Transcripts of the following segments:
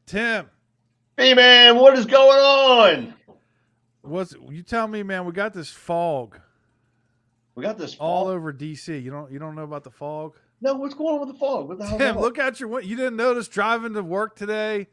Tim, Hey man, what is going on? you tell me, man? We got this fog We got this all fog. over DC. You don't know about the fog? No, what's going on with the fog? What the hell's Tim, that? look out your window. You didn't notice driving to work today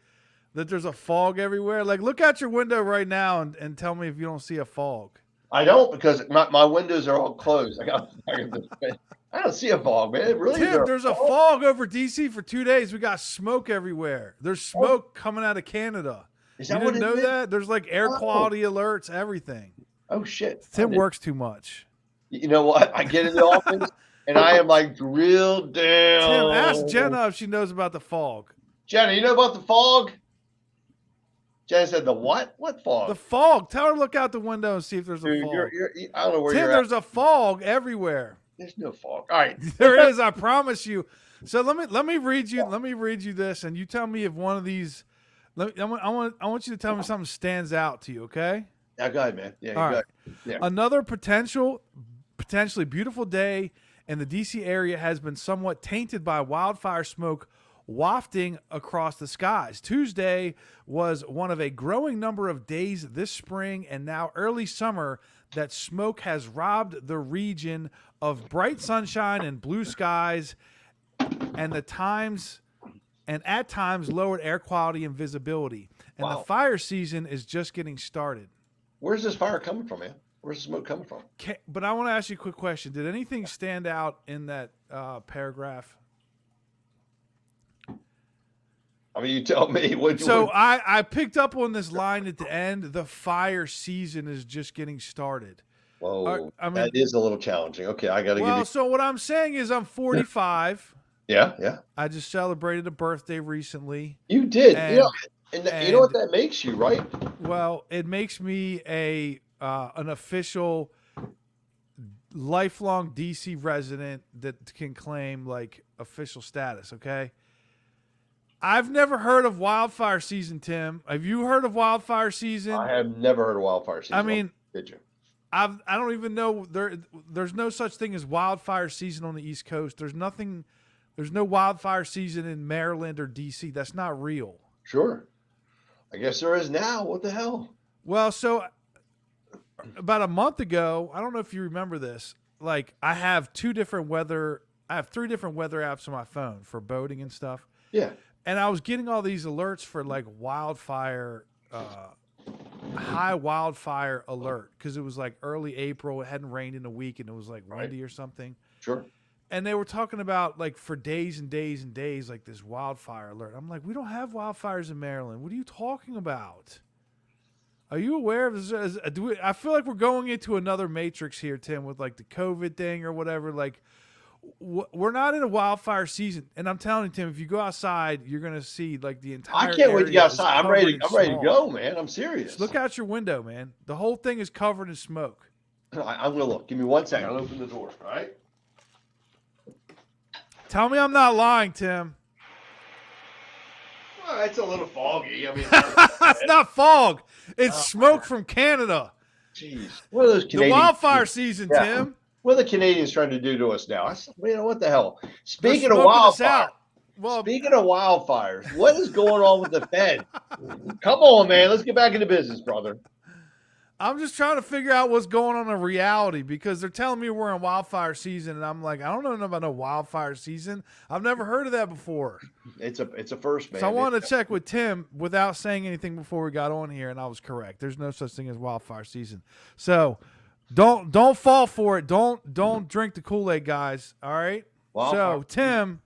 that there's a fog everywhere? Like, look out your window right now and tell me if you don't see a fog. I don't because my windows are all closed. I don't see a fog, man. Really? Is there Tim, a there's a fog? fog over DC for 2 days. We got smoke everywhere. There's Oh, smoke coming out of Canada. is You that what didn't it know is? that? There's like air Oh, quality alerts, everything. oh shit! I Tim did. works too much. You know what? I get in the office and I am like real Tim, ask down. Jenna if she knows about the fog. Jenna, you know about the fog? Jenna said the what? What The fog? fog. Tell her to look out the window and see if there's a Dude, fog. I don't know where Tim, you're at. there's a fog everywhere. There's no fog. All right. There is, I promise you. So let me read you this, and you tell me if one of these. I want you to tell me something stands out to you. Okay. Yeah, go ahead, man. Yeah, All go right. ahead. Yeah. Another potentially beautiful day in the DC area has been somewhat tainted by wildfire smoke wafting across the skies. Tuesday was one of a growing number of days this spring and now early summer that smoke has robbed the region of bright sunshine and blue skies and at times lowered air quality and visibility. And the Wow. fire season is just getting started. Where's this fire coming from, man? Where's the smoke coming from? But I want to ask you a quick question. Did anything stand out in that paragraph? I mean, you tell me. So I picked up on this line at the end. The fire season is just getting started. Whoa, I mean, that is a little challenging. Okay, I got to give well, you. so what I'm saying is I'm 45. Yeah, yeah. I just celebrated a birthday recently. You did. And You know what that makes you, right? well, it makes me an official lifelong DC resident that can claim like official status, okay? I've never heard of wildfire season, Tim. Have you heard of wildfire season? I have never heard of wildfire season. I mean, did you? I don't even know there's no such thing as wildfire season on the East Coast. There's no wildfire season in Maryland or DC. That's not real. Sure. I guess there is now. What the hell? Well, so about a month ago, I don't know if you remember this. Like I have three different weather apps on my phone for boating and stuff. Yeah. And I was getting all these alerts for like high wildfire alert because it was like early April. It hadn't rained in a week and it was like windy or something. Sure. And they were talking about like for days and days and days, like this wildfire alert. I'm like, we don't have wildfires in Maryland. What are you talking about? Are you aware of this? I feel like we're going into another matrix here, Tim, with like the COVID thing or whatever. Like, we're not in a wildfire season, and I'm telling you, Tim, if you go outside, you're gonna see like the entire. I can't wait to get area is outside. I'm covered ready. in I'm ready to smog. go, man. I'm serious. Just look out your window, man. The whole thing is covered in smoke. I'm gonna look. Give me 1 second. I'll open the door. All right. Tell me I'm not lying, Tim. Well, it's a little foggy. I mean, It's not fog. It's smoke from Canada. jeez. What are those The Canadians? wildfire season, Yeah. Tim. What are the Canadians trying to do to us now? What the hell? They're Speaking of smoking us wildfire, out. Well, speaking of wildfires, what is going on with the Fed? Come on, man. Let's get back into business, brother. I'm just trying to figure out what's going on in reality because they're telling me we're in wildfire season, and I'm like, I don't know about no wildfire season. I've never heard of that before. It's a first, man. So I wanted to check with Tim without saying anything before we got on here, and I was correct. There's no such thing as wildfire season. So don't fall for it. Don't drink the Kool-Aid, guys. All right. Wildfire. So Tim,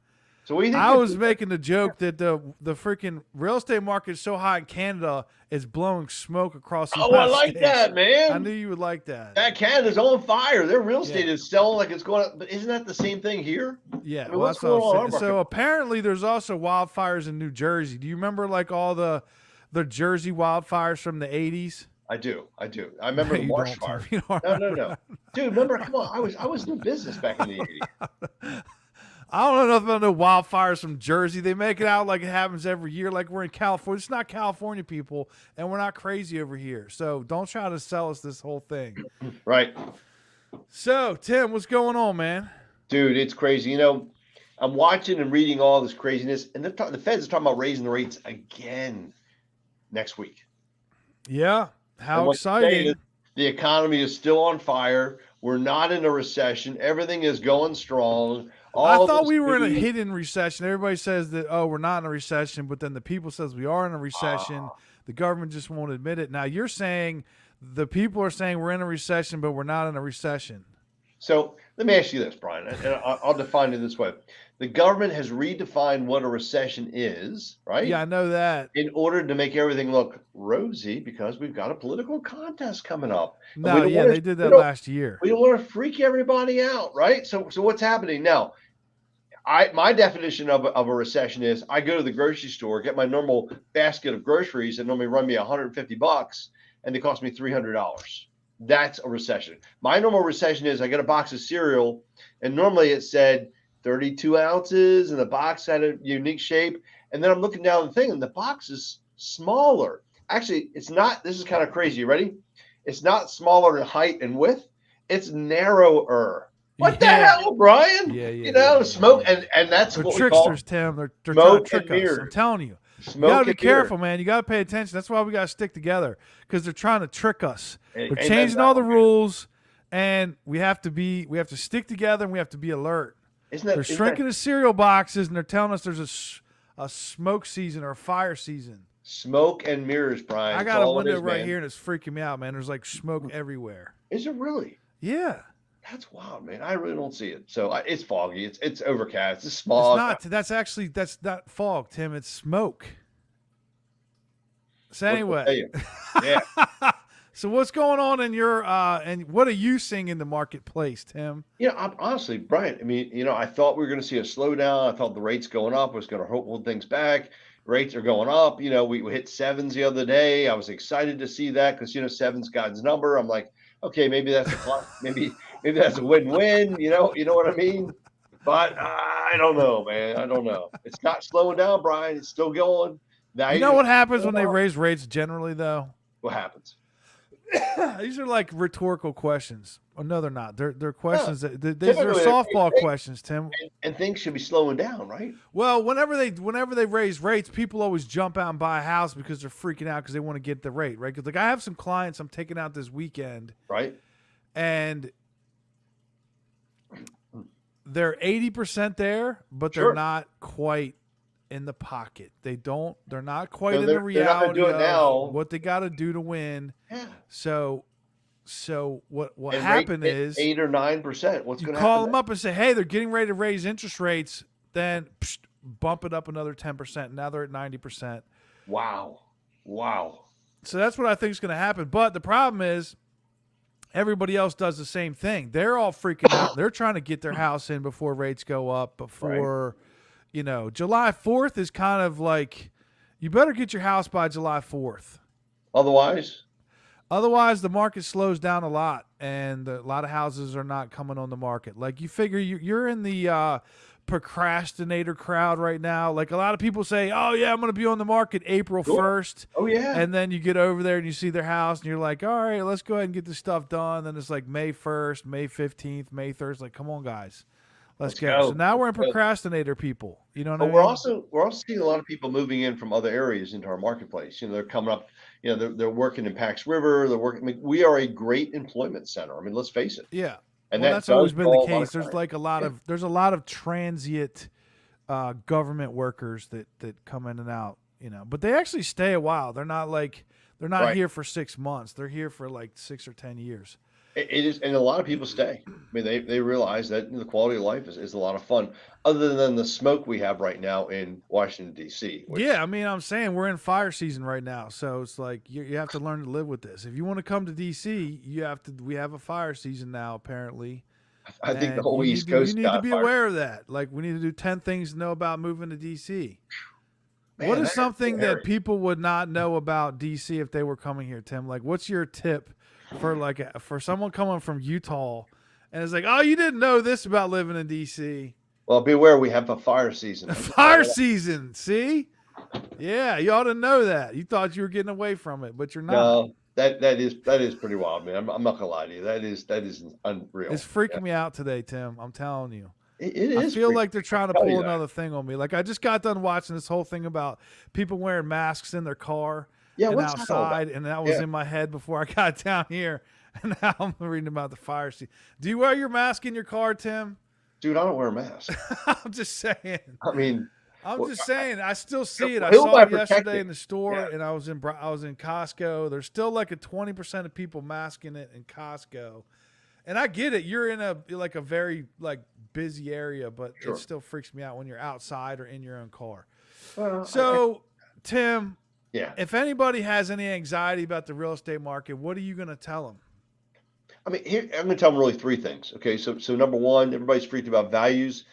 So what do you think? I was making the joke that the freaking real estate market is so high in Canada, it's blowing smoke across the Oh, I United like States. that, man. I knew you would like that. That Canada's on fire. Their real estate Yeah. is selling like it's going up. But isn't that the same thing here? Yeah, I mean, well, what's that's what I going on in was our saying. So market? apparently there's also wildfires in New Jersey. Do you remember like all the Jersey wildfires from the 80s? I do. I remember the You marsh don't, fire. Tim. You don't No, remember. dude. Remember? Come on. I was in business back in the 80s. I don't know nothing about no wildfires from Jersey. They make it out like it happens every year, like we're in California. It's not California, people, and we're not crazy over here. So don't try to sell us this whole thing. Right. So, Tim, what's going on, man? Dude, it's crazy. You know, I'm watching and reading all this craziness, and the Feds are talking about raising the rates again next week. Yeah. And How what they're saying is exciting. the economy is still on fire. We're not in a recession. Everything is going strong. I All of thought this we were in a news. hidden recession. Everybody says that, oh, we're not in a recession, but then the people says we are in a recession. The government just won't admit it. Now you're saying the people are saying we're in a recession, but we're not in a recession. So let me ask you this, Brian, and I'll define it this way. The government has redefined what a recession is, Yeah, right? I know that. In order to make everything look rosy because we've got a political contest coming up. And we No, don't yeah, want they to did we that don't last year. we don't want to freak everybody out, right? So what's happening now? My definition of a recession is I go to the grocery store, get my normal basket of groceries that normally run me $150, and they cost me $300. That's a recession. My normal recession is I get a box of cereal, and normally it said 32 ounces, and the box had a unique shape. And then I'm looking down the thing, and the box is smaller. Actually, it's not. This is kind of crazy. You ready? It's not smaller in height and width. It's narrower. What the Yeah. hell, Brian? Yeah, yeah, You yeah, know, yeah, smoke, yeah. and that's They're what we call tricksters, Tim. They're trying to smoke and trick us. I'm mirrors. telling you. You got to Smoke be and mirrors. careful, man. You got to pay attention. That's why we got to stick together because they're trying to trick us. They're Amen to changing that all the one, man. rules, and we have to stick together and we have to be alert. They're Isn't that shrinking the cereal boxes and they're telling us there's a smoke season or a fire season. smoke and mirrors, Brian? I It's got a all it window is, right man. here and it's freaking me out, man. There's like smoke everywhere. Is it really? Yeah. That's wild, man. I really don't see it. So it's foggy. It's overcast. It's It's smog. not. That's not fog, Tim. It's smoke. So What to tell anyway, you? Yeah. so what's going on in your and what are you seeing in the marketplace, Tim? I'm honestly, Brian, I mean, I thought we were going to see a slowdown. I thought the rates going up was going to hold things back. Rates are going up. We hit sevens the other day. I was excited to see that because, seven's God's number. I'm like, okay, maybe that's a plus. Maybe that's a win-win. You know what I mean? But I don't know, man. I don't know. It's not slowing down, Brian. It's still going. You know Values what are happens still when they up. raise rates generally, though? What happens? These are like rhetorical questions. Oh, no, they're not. They're Yeah. questions these are Typically, softball questions, Tim. and things should be slowing down, right? Well, whenever they raise rates, people always jump out and buy a house because they're freaking out because they want to get the rate, right? Because like I have some clients I'm taking out this weekend, Right? and they're 80% there, but they're Sure. not quite in the pocket. They're not quite No, in they're the not gonna reality do it of now. what they got to do to win. Yeah. So what And rate happened is 8 or 9%. What's you going to call happen them then? up and say, "Hey, they're getting ready to raise interest rates." Then bump it up another 10%. Now they're at 90%. Wow. Wow. So that's what I think is going to happen. But the problem is everybody else does the same thing. They're all freaking out. They're trying to get their house in before rates go up. Before July 4th is kind of like you better get your house by July 4th. Otherwise, Otherwise, the market slows down a lot, and a lot of houses are not coming on the market. Like you figure you're in the procrastinator crowd right now. Like a lot of people say, "Oh yeah, I'm going to be on the market April sure. 1st," Oh, yeah. and then you get over there and you see their house, and you're like, "All right, let's go ahead and get this stuff done." Then it's like May 1st, May 15th, May 3rd. Like, come on, guys, let's go. So Go. now we're in Let's go. procrastinator people. You know what But I we're mean? also seeing a lot of people moving in from other areas into our marketplace. They're coming up. They're working in Pax River. They're working. I mean, we are a great employment center. I mean, let's face it. Yeah. And Well, that that's always does been the draw a lot case. of clients. Yeah. There's a lot of transient government workers that come in and out, but they actually stay a while. They're not Right. here for 6 months. They're here for like 6 or 10 years. It is, and a lot of people stay. I mean, they realize that the quality of life is a lot of fun, other than the smoke we have right now in Washington D.C. Yeah, I mean, I'm saying we're in fire season right now, so it's like you have to learn to live with this. If you want to come to DC, we have a fire season now apparently, I think the and whole East you Coast need to got be fired. aware of that. Like we need to do 10 things to know about moving to DC. What Man, is that is something that scary. people would not know about DC if they were coming here, Tim? Like, what's your tip for someone coming from Utah and it's like, oh, you didn't know this about living in DC? Well, beware, we have a fire season. Fire season, see? Yeah, you ought to know that. You thought you were getting away from it, but you're not. No, that is pretty wild, man. I'm not gonna lie to you. That is unreal. It's freaking me out today, Tim. I'm telling you. It I is feel freaky. like they're trying to Tell you pull that. another thing on me. Like I just got done watching this whole thing about people wearing masks in their car Yeah, and what's that all about? outside, and that was Yeah, in my head before I got down here. And now I'm reading about the fire scene. Do you wear your mask in your car, Tim? dude, I don't wear a mask. I'm just saying. I mean, I'm wh- just saying. I still see it. I who am saw I it yesterday protecting? in the Yeah, store, and I was in Costco. There's still like a 20% of people masking it in Costco, and I get it. You're in a very like busy area, but it sure. still freaks me out when you're outside or in your own car. Well, So, Tim, yeah. if anybody has any anxiety about the real estate market, what are you going to tell them? I mean, here I'm going to tell them really three things. Okay, so number one, everybody's freaked about values.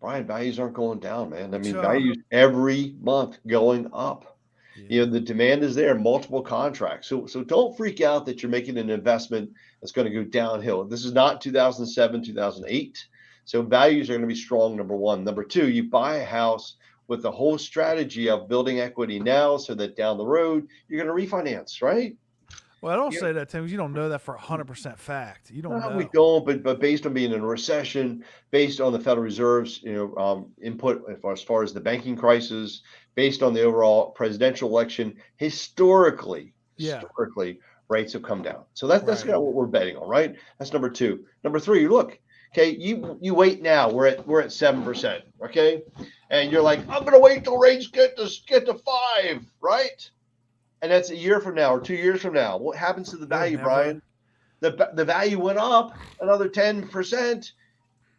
Brian, values aren't going down, man. I mean, So, values every month going up. yeah, You know, the demand is there, multiple contracts. So don't freak out that you're making an investment that's going to go downhill. This is not 2007, 2008. So values are going to be strong, number one. Number two, you buy a house with the whole strategy of building equity now so that down the road you're going to refinance, right? well, I don't say that, Tim, because you don't know that for 100% fact. You don't We know. don't, but based on being in a recession, based on the Federal Reserve's input as far as the banking crisis, based on the overall presidential election, Yeah, historically rates have come down. So that's right. kind of what we're betting on, right? That's number two. Number three, look, okay, you wait now. We're at 7%, okay, and you're like, I'm gonna wait till rates get to 5, right? And that's a year from now or 2 years from now. What happens to the They'll value, never. Brian? The value went up another 10%.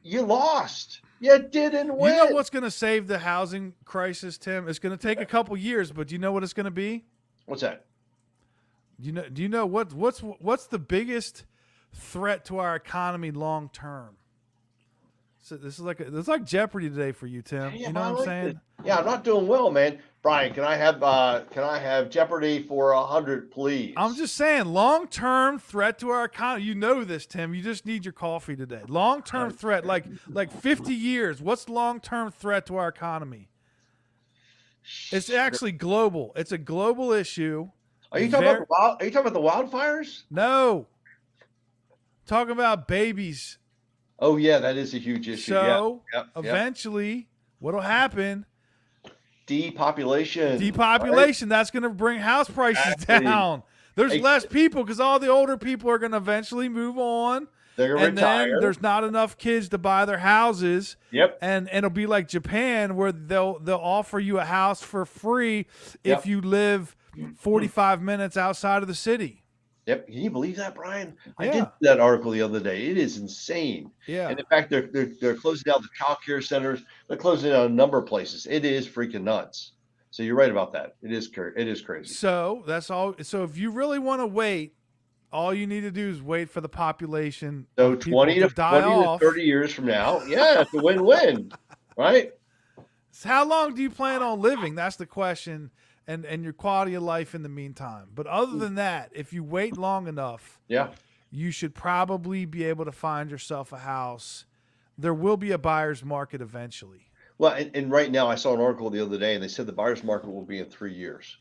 You lost. You didn't You know win. what's going to save the housing crisis, Tim? It's going to take a couple years, but do you know what it's going to be? What's that? Do you know what's the biggest threat to our economy long term? So this is like Jeopardy today for you, Tim. Yeah, You know but what I I'm like this. saying? Yeah, I'm not doing well, man. Brian, can I have Jeopardy for 100, I'm please? just saying, long term threat to our economy. You know this, Tim. You just need your coffee today. Long term threat, like 50 years. What's long term threat to our economy? It's actually global. It's a global issue. Are you talking about Very Are you talking about the wildfires? no. Talking about babies. Oh yeah, that is a huge issue. Yeah, So yeah. eventually, what'll happen? Depopulation, right? Depopulation. That's going to bring house prices Exactly. down. There's Ex- less people because all the older people are going to eventually move on, They're gonna and then retire. there's not enough kids to buy their houses, Yep. and it'll be like Japan where they'll offer you a house for free if Yep. you live 45 minutes outside of the city. Yep. Can you believe that, Brian? I did Yeah, see that article the other day. It is insane. yeah. And in fact, they're closing down the child care centers. They're closing down a number of places. It is freaking nuts. So you're right about that. It is crazy. So that's all. So if you really want to wait, all you need to do is wait for the population So of people 20 to to die 20 to off. 30 years from now, yeah, it's a win-win, right? So how long do you plan on living? That's the question, and your quality of life in the meantime. But other than that, if you wait long enough, Yeah. you should probably be able to find yourself a house. There will be a buyer's market eventually. Well, and right now I saw an article the other day and they said the buyer's market will be in 3 years.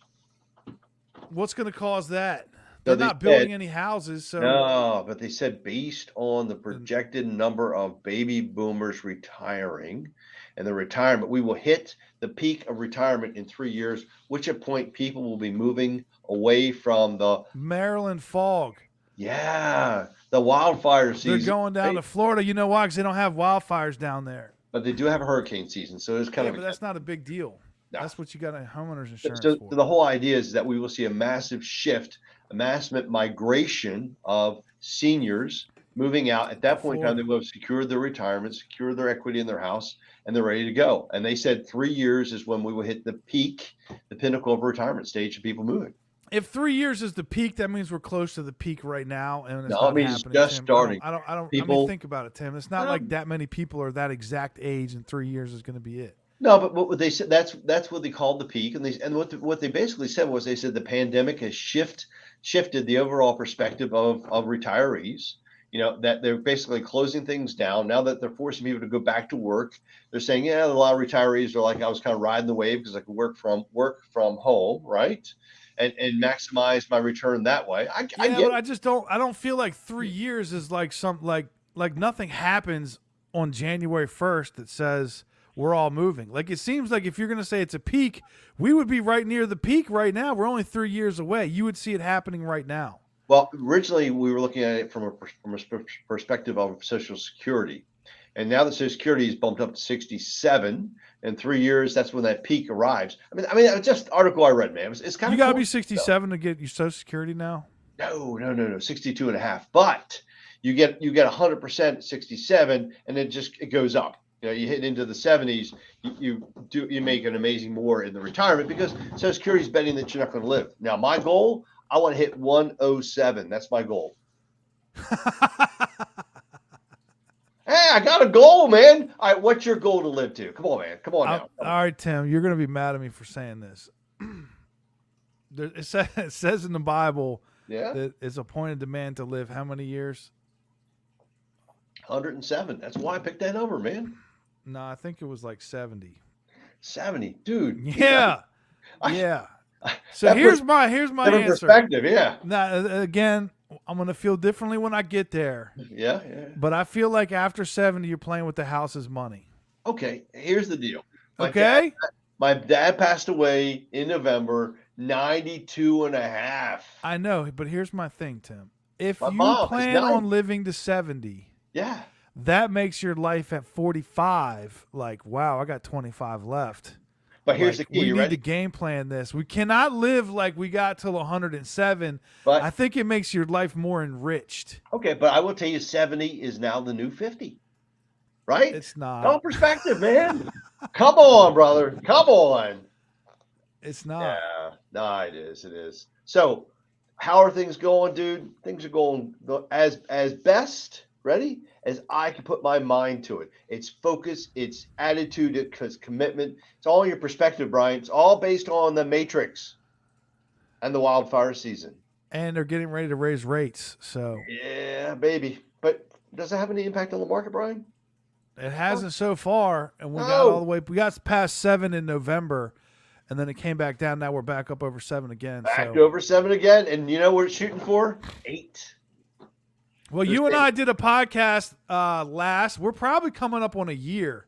What's going to cause that? So They're they not said building any houses, so no, but they said based on the then projected number of baby boomers retiring and the retirement, we will hit the peak of retirement in 3 years, which at point people will be moving away from Maryland fog. the wildfire They're season, going down right? to Florida. You know why? Because they don't have wildfires down there. But they do have a hurricane season, so it's kind Yeah, of but a that's not a big deal. no. That's what you got a homeowner's So, insurance so for. the whole idea is that we will see a massive shift, a massive migration of seniors moving out. At that point in time, they Florida. will have secured their retirement, secured their equity in their house, and they're ready to go. And they said 3 years is when we will hit the peak, the pinnacle of retirement stage of people moving. If 3 years is the peak, that means we're close to the peak right now, and it's No, I not mean it's happening, just Tim. starting. I don't. I mean, People, think about it, Tim. It's not like um, that many people are that exact age, and 3 years is going to be it. no, but what they said that's what they called the peak, and what they basically said was they said the pandemic has shifted the overall perspective of retirees. You know that they're basically closing things down now that they're forcing people to go back to work. They're saying, yeah, a lot of retirees are like, I was kind of riding the wave because I could work from home, right, and maximize my return that way. I Yeah, get but it. I just don't. I don't feel like 3 years is like some like nothing happens on January 1st that says we're all moving. Like, it seems like if you're going to say it's a peak, we would be right near the peak right now. We're only 3 years away. You would see it happening right now. Well, originally we were looking at it from a perspective of Social Security. And now that Social Security is bumped up to 67 in 3 years, that's when that peak arrives. I mean, it's just an article I read, man. It's kind You of got to cool be 67 to get your Social Security now? No, 62 and a half. But you get 100% at 67, and it goes up. You hit into the 70s, you make an amazing more in the retirement because Social Security is betting that you're not going to live. Now, my goal, I want to hit 107. That's my goal. Hey, I got a goal, man. All right, what's your goal to live to? Come on, man. Come on now. All right, Tim, you're going to be mad at me for saying this. It says in the Bible that it's appointed to man to live how many years? 107. That's why I picked that number, man. No, I think it was like 70. 70, dude. Yeah. Yeah. So here's my answer. Perspective, yeah. Now, again, I'm going to feel differently when I get there. Yeah. But I feel like after 70, you're playing with the house's money. Okay, here's the deal. My dad passed away in November, 92 and a half. I know, but here's my thing, Tim. If you plan on living to 70, that makes your life at 45 like, wow, I got 25 left. But here's the key. We need to game plan this. We cannot live like we got till 107. But I think it makes your life more enriched. Okay, but I will tell you 70 is now the new 50. Right? It's not. No perspective, man. Come on, brother. Come on. It's not. Yeah. No, it is. It is. So, how are things going, dude? Things are going as best, ready, as I can put my mind to it. It's focus, it's attitude, it's commitment. It's all your perspective, Brian. It's all based on the matrix and the wildfire season. And they're getting ready to raise rates. So yeah, baby. But does it have any impact on the market, Brian? It hasn't so far. And we got past 7 in November. And then it came back down. Now we're back up over 7 again. Back over 7 again. And you know what it's shooting for? 8. Well, you and I did a podcast we're probably coming up on a year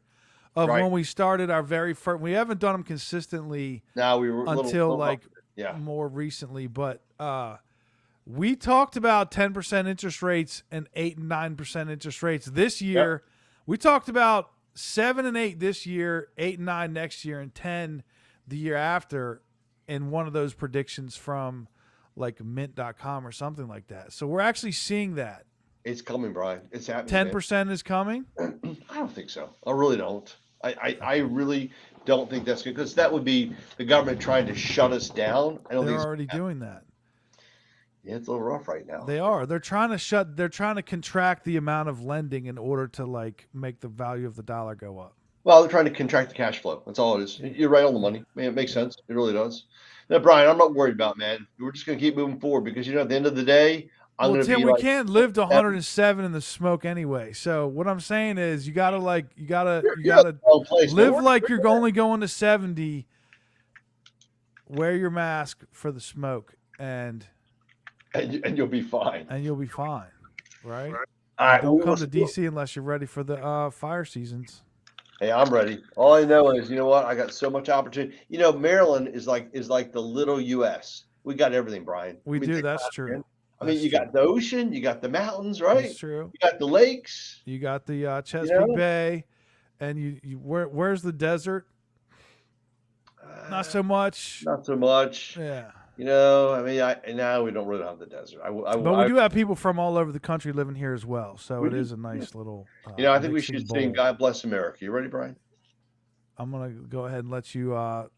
of when we started our very first. We haven't done them consistently until more recently. But we talked about 10% interest rates and 8 and 9% interest rates this year. Yep. We talked about 7 and 8 this year, 8 and 9 next year, and 10 the year after in one of those predictions from like mint.com or something like that. So we're actually seeing that. It's coming, Brian. It's happening. 10% is coming? I don't think so. I really don't. I really don't think that's good because that would be the government trying to shut us down. They're already doing that. Yeah, it's a little rough right now. They are. They're trying to contract the amount of lending in order to like make the value of the dollar go up. Well, they're trying to contract the cash flow. That's all it is. You're right on the money. Man, it makes sense. It really does. Now, Brian, I'm not worried about, man. We're just going to keep moving forward because, at the end of the day, Tim, we can't live to 107 in the smoke anyway. So what I'm saying is you gotta live like you're only going to 70. Wear your mask for the smoke and you'll be fine. And you'll be fine, right? All right. Don't come to DC unless you're ready for the fire seasons. Hey, I'm ready. All I know is, you know what? I got so much opportunity. Maryland is like the little U.S. We got everything, Brian. We do. That's true. You got the ocean, you got the mountains, right? That's true. You got the lakes. You got the Chesapeake Bay, and where's the desert? Not so much. Not so much. Yeah. Now we don't really have the desert. But we do have people from all over the country living here as well, so it is a nice little. I think we should sing "God Bless America." You ready, Brian? I'm gonna go ahead and let you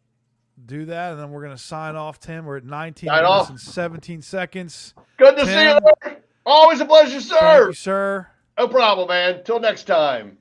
do that, and then we're gonna sign off. Tim, we're at 19 minutes and 17 seconds. Good to see you. Always a pleasure, sir. Thank you, sir. No problem, man. Till next time.